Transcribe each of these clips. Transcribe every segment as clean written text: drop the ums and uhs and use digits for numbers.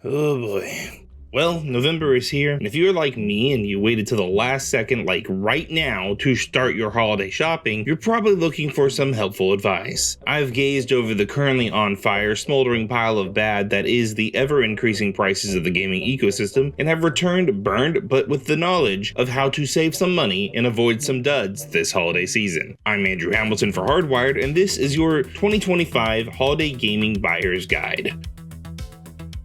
Oh boy. Well, November is here, and if you're like me and you waited till the last second, like right now, to start your holiday shopping, you're probably looking for some helpful advice. I've gazed over the currently on fire, smoldering pile of bad that is the ever-increasing prices of the gaming ecosystem, and have returned burned, but with the knowledge of how to save some money and avoid some duds this holiday season. I'm Andrew Hamilton for Hardwired, and this is your 2025 Holiday Gaming Buyer's Guide.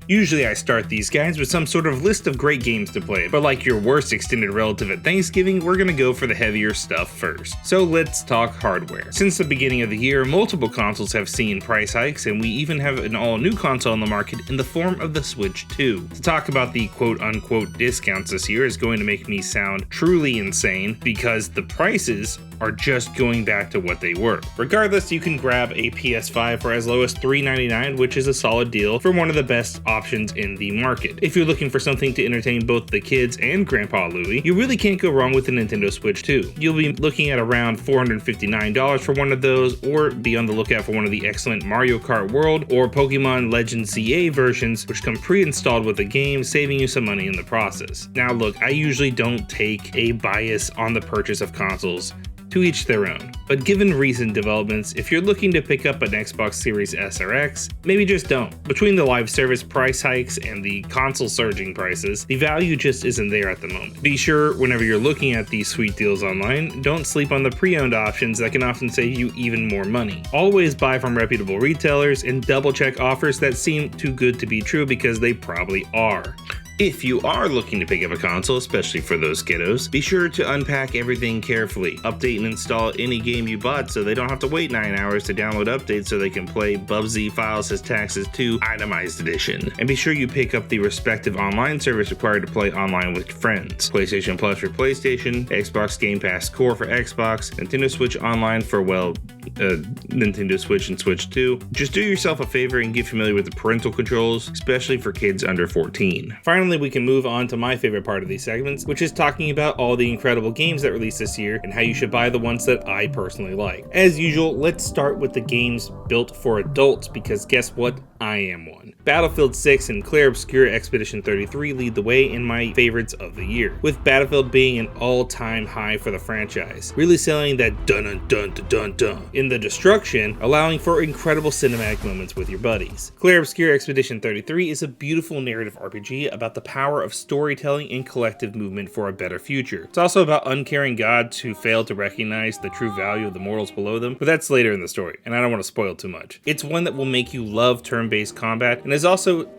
Usually I start these guides with some sort of list of great games to play, but like your worst extended relative at Thanksgiving, we're gonna go for the heavier stuff first. So let's talk hardware. Since the beginning of the year, multiple consoles have seen price hikes, and we even have an all-new console on the market in the form of the Switch 2. To talk about the quote-unquote discounts this year is going to make me sound truly insane, because the prices are just going back to what they were. Regardless, you can grab a PS5 for as low as $399, which is a solid deal for one of the best options in the market. If you're looking for something to entertain both the kids and Grandpa Louie, you really can't go wrong with the Nintendo Switch 2. You'll be looking at around $459 for one of those, or be on the lookout for one of the excellent Mario Kart World or Pokemon Legends CA versions, which come pre-installed with the game, saving you some money in the process. Now look, I usually don't take a bias on the purchase of consoles, to each their own. But given recent developments, if you're looking to pick up an Xbox Series S or X, maybe just don't. Between the live service price hikes and the console surging prices, the value just isn't there at the moment. Be sure, whenever you're looking at these sweet deals online, don't sleep on the pre-owned options that can often save you even more money. Always buy from reputable retailers and double check offers that seem too good to be true, because they probably are. If you are looking to pick up a console, especially for those kiddos, be sure to unpack everything carefully. Update and install any game you bought so they don't have to wait 9 hours to download updates so they can play Bubsy Files His Taxes 2 Itemized Edition. And be sure you pick up the respective online service required to play online with friends. PlayStation Plus for PlayStation, Xbox Game Pass Core for Xbox, Nintendo Switch Online for, Nintendo Switch and Switch 2. Just do yourself a favor and get familiar with the parental controls, especially for kids under 14. Finally, we can move on to my favorite part of these segments, which is talking about all the incredible games that released this year and how you should buy the ones that I personally like. As usual, let's start with the games built for adults, because guess what? I am one. Battlefield 6 and Clair Obscur Expedition 33 lead the way in my favorites of the year, with Battlefield being an all-time high for the franchise, really selling that dun-dun-dun-dun-dun in the destruction, allowing for incredible cinematic moments with your buddies. Clair Obscur Expedition 33 is a beautiful narrative RPG about the power of storytelling and collective movement for a better future. It's also about uncaring gods who fail to recognize the true value of the mortals below them, but that's later in the story, and I don't want to spoil too much. It's one that will make you love turn-based combat, and is also,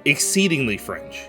exceedingly French.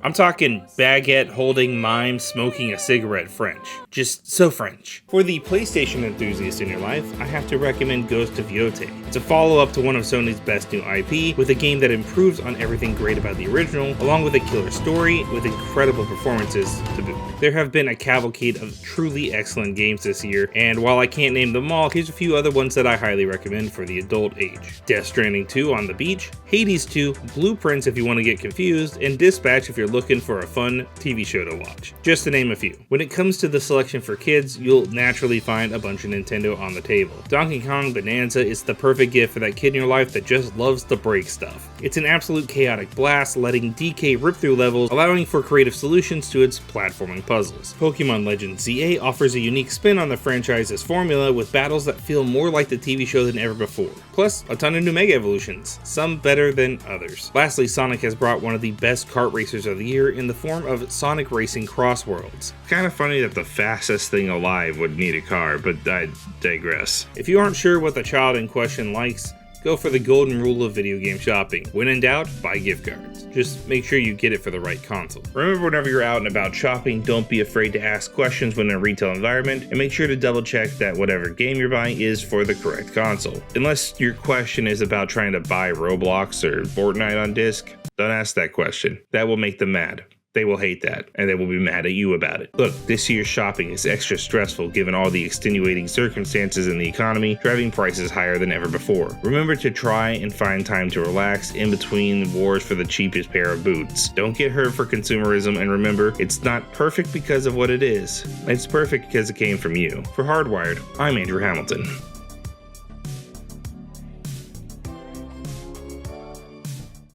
I'm talking baguette holding mime smoking a cigarette French. Just so French. For the PlayStation enthusiast in your life, I have to recommend Ghost of Yotei. It's a follow-up to one of Sony's best new IP, with a game that improves on everything great about the original, along with a killer story with incredible performances to boot. There have been a cavalcade of truly excellent games this year, and while I can't name them all, here's a few other ones that I highly recommend for the adult age. Death Stranding 2 on the beach, Hades 2, Blueprints if you want to get confused, and Dispatch if you're looking for a fun TV show to watch, just to name a few. When it comes to the selection for kids, you'll naturally find a bunch of Nintendo on the table. Donkey Kong Bonanza is the perfect gift for that kid in your life that just loves to break stuff. It's an absolute chaotic blast, letting DK rip through levels, allowing for creative solutions to its platforming puzzles. Pokemon Legends ZA offers a unique spin on the franchise's formula, with battles that feel more like the TV show than ever before. Plus, a ton of new Mega Evolutions, some better than others. Lastly, Sonic has brought one of the best kart racers of the year in the form of Sonic Racing Cross Worlds. Kind of funny that the fastest thing alive would need a car, but I digress. If you aren't sure what the child in question likes, go for the golden rule of video game shopping. When in doubt, buy gift cards. Just make sure you get it for the right console. Remember, whenever you're out and about shopping, don't be afraid to ask questions when in a retail environment, and make sure to double check that whatever game you're buying is for the correct console. Unless your question is about trying to buy Roblox or Fortnite on disc, don't ask that question. That will make them mad. They will hate that, and they will be mad at you about it. Look, this year's shopping is extra stressful given all the extenuating circumstances in the economy, driving prices higher than ever before. Remember to try and find time to relax in between wars for the cheapest pair of boots. Don't get hurt for consumerism, and remember, it's not perfect because of what it is. It's perfect because it came from you. For Hardwired, I'm Andrew Hamilton.